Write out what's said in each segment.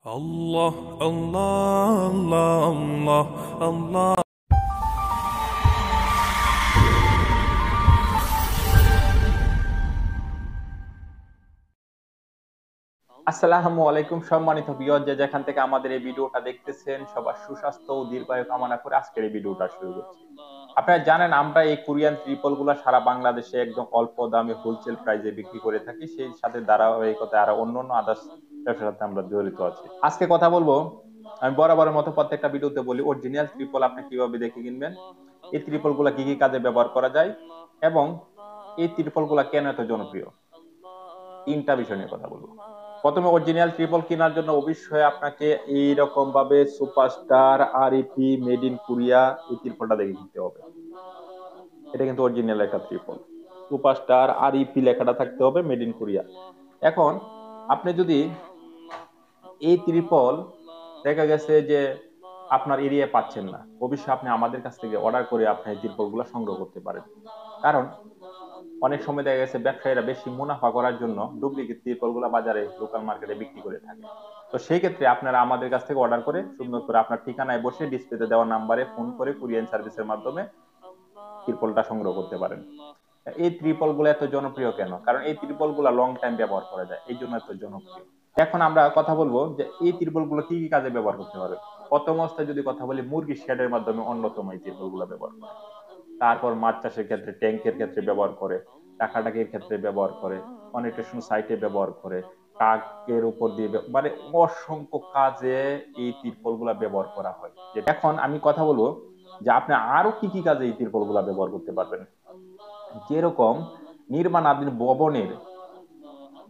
الله الله الله الله الله আসসালামু আলাইকুম সম্মানিত ভিউয়ার, যে যেখান থেকে আমাদের এই ভিডিওটা দেখতেছেন সবার সুস্বাস্থ্য ও দীর্ঘায়ু কামনা করে আজকের এই ভিডিওটা শুরু করছি। আপনারা জানেন আমরা এই কোরিয়ান ত্রিপল গুলা সারা বাংলাদেশে একদম অল্প দামে হোলসেল প্রাইসে বিক্রি করে থাকি। সেই সাথে ধারাবাহিকতায় আরো অন্যান্য আদার্স ব্যবসার সাথে আমরা জড়িত আছি। আজকে কথা বলবো, আমি বরাবরের মতো প্রত্যেকটা ভিডিওতে বলি, অরিজিনাল ত্রিপল আপনি কিভাবে দেখে কিনবেন, এই ত্রিপল গুলা কি কি কাজে ব্যবহার করা যায় এবং এই ত্রিপল গুলা কেন এত জনপ্রিয়, তিনটা বিষয় নিয়ে কথা বলবো। প্রথমে অরিজিনাল ট্রিপল কেনার জন্য অবশ্যই আপনাকে এইরকম ভাবে সুপারস্টার আরইপি মেড ইন কোরিয়া এই ট্রিপলটা দেখে কিনতে হবে। এটা কিন্তু অরিজিনাল একটা ট্রিপল, সুপারস্টার আরইপি লেখাটা থাকতে হবে, মেড ইন কোরিয়া। এখন আপনি যদি এই ত্রিপল দেখা গেছে যে আপনার এরিয়ায় পাচ্ছেন না, অবশ্যই আপনি আমাদের কাছ থেকে অর্ডার করে আপনি এই ত্রিপল গুলো সংগ্রহ করতে পারেন। কারণ অনেক সময় দেখা গেছে ব্যবসায়ীরা বেশি মুনাফা করার জন্য ডুপ্লিকেট ত্রিপল গুলা বাজারে লোকাল মার্কেটে বিক্রি করে থাকে। তো সেই ক্ষেত্রে আপনারা আমাদের কাছ থেকে অর্ডার করে সুন্দর করে আপনার ঠিকানায় বসে ডিসপ্লেতে দেওয়া নাম্বারে ফোন করে কুরিয়ার সার্ভিসের মাধ্যমে ত্রিপলটা সংগ্রহ করতে পারেন। এই ত্রিপল গুলো এত জনপ্রিয় কেন? কারণ এই ত্রিপল গুলা লং টাইম ব্যবহার করা যায়, এই জন্য এত জনপ্রিয়। এখন আমরা কথা বলবো যে এই ত্রিপল গুলো কি কি কাজে ব্যবহার করতে পারে। প্রথম অবস্থায় যদি কথা বলি, মুরগি শেডের মাধ্যমে অন্যতম এই ত্রিপল গুলো ব্যবহার করে। তারপর মাছ চাষের ক্ষেত্রে, ট্যাঙ্কের ক্ষেত্রে ব্যবহার করে, টাকাটাকির ক্ষেত্রে ব্যবহার করে, অনেকটা সাইটে ব্যবহার করে, কাকের উপর দিয়ে মানে অসংখ্য কাজে এই তিরপল গুলা ব্যবহার করা হয়। এখন আমি কথা বলবো যে আপনি আরো কি কি কাজে এই তিরপল গুলা ব্যবহার করতে পারবেন। যেরকম নির্মাণাধীন ভবনের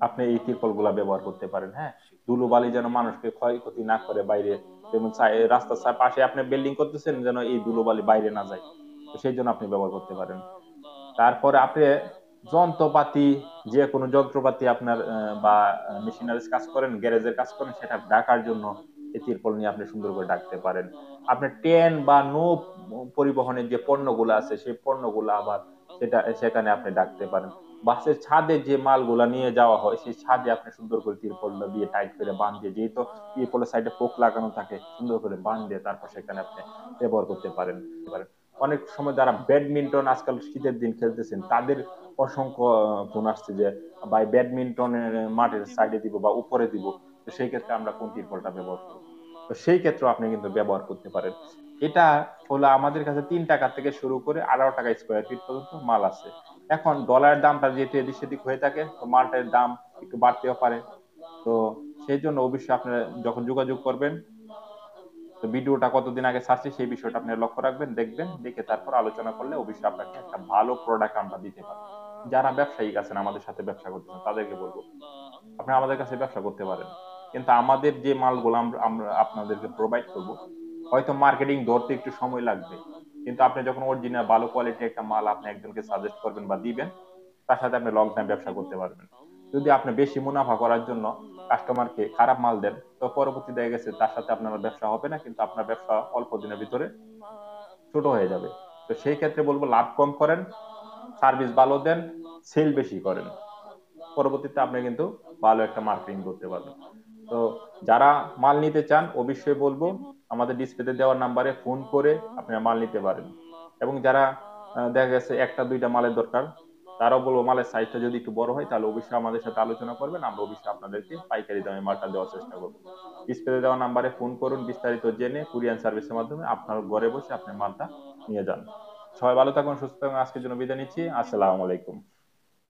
আপনি এই তিরপল গুলা ব্যবহার করতে পারেন। হ্যাঁ, ধুলোবালি যেন মানুষকে ক্ষয়ক্ষতি না করে বাইরে, যেমন রাস্তার পাশে আপনি বিল্ডিং করতেছেন যেন এই ধুলোবালি বাইরে না যায়, তো সেই জন্য আপনি ব্যবহার করতে পারেন। তারপরে আপনি যন্ত্রপাতি, যে কোনো যন্ত্রপাতি আপনার বা মেশিনারিজ কাজ করেন, গ্যারেজের কাজ করেন, সেটা ঢাকার জন্য এই তিরপল নিয়ে আপনি সুন্দর করে ঢাকতে পারেন। আপনি ট্রেন বা নৌ পরিবহনের যে পণ্যগুলো আছে সেই পণ্যগুলো আবার সেখানে আপনি ঢাকতে পারেন। বাসের ছাদে যে মালগুলা নিয়ে যাওয়া হয় সেই ছাদে আপনি সুন্দর করে তিরপলটা দিয়ে টাইট করে বাঁধিয়ে, যেহেতু তিরপলের সাইডে পোক লাগানো থাকে, সুন্দর করে বাঁধিয়ে তারপর সেখানে আপনি ব্যবহার করতে পারেন। অনেক সময় যারা ব্যাডমিন্টন আজকাল শীতের দিন খেলতেছেন তাদের অসংখ্য ফোন আসছে যে ভাই ব্যাডমিন্টনের মাঠের সাইডে দিব বা উপরে দিব, তো সেই ক্ষেত্রে আমরা কোন তিরপলটা ব্যবহার করব। তো সেই ক্ষেত্রে আপনি কিন্তু ব্যবহার করতে পারেন। এটা হলো আমাদের কাছে 3 টাকা থেকে শুরু করে 18 টাকা স্কোয়ার ফিট পর্যন্ত মাল আছে। এখন ডলারের দামটা যেহেতু এদিক সেদিক হয়ে থাকে, তো মালটার দাম একটু বাড়তেও পারে। তো সেই জন্য অবশ্যই আপনারা যখন যোগাযোগ করবেন, তো ভিডিওটা কতদিন আগে ছাড়ছি সেই বিষয়টা আপনি লক্ষ্য রাখবেন, দেখবেন, দেখে তারপর আলোচনা করলে অবশ্যই আপনাকে একটা ভালো প্রোডাক্ট আমরা দিতে পারবো। যারা ব্যবসায়ী আছেন আমাদের সাথে ব্যবসা করতেছেন তাদেরকে বলবো আপনি আমাদের কাছে ব্যবসা করতে পারেন, কিন্তু আমাদের যে মালগুলো আমরা আমরা আপনাদেরকে প্রোভাইড করব, হয়তো মার্কেটিং ধরতে একটু সময় লাগবে, কিন্তু আপনি যখন অরিজিনাল ভালো কোয়ালিটির একটা মাল আপনি একজনকে সাজেস্ট করবেন বা দিবেন, তার সাথে আপনি লং টাইম ব্যবসা করতে পারবেন। যদি আপনি বেশি মুনাফা করার জন্য কাস্টমারকে খারাপ মাল দেন, তো পরবর্তী দেখা গেছে তার সাথে আপনার ব্যবসা হবে না, কিন্তু আপনার ব্যবসা অল্প দিনের ভিতরে ছোট হয়ে যাবে। তো সেই ক্ষেত্রে বলবো লাভ কম করেন, সার্ভিস ভালো দেন, সেল বেশি করেন, পরবর্তীতে আপনি কিন্তু ভালো একটা মার্কেটিং করতে পারবেন। তো যারা মাল নিতে চান অবশ্যই বলবো আমাদের ডিসপ্লেতে দেওয়ার নাম্বারে ফোন করে আপনারা মাল নিতে পারেন। এবং যারা দেখা গেছে একটা দুইটা মালের দরকার, তারাও বলবো মালের সাইজটা যদি একটু বড় হয় তাহলে অবশ্যই আমাদের সাথে আলোচনা করবেন, আমরা অবশ্যই আপনাদেরকে পাইকারি দামে মালটা দেওয়ার চেষ্টা করবো। ডিসপ্লেতে দেওয়া নাম্বারে ফোন করুন, বিস্তারিত জেনে কুরিয়ার সার্ভিসের মাধ্যমে আপনার ঘরে বসে আপনি মালটা নিয়ে যান। সবাই ভালো থাকুন, সুস্থ থাকুন, আজকের জন্য বিদায় নিচ্ছি। আসসালামু আলাইকুম।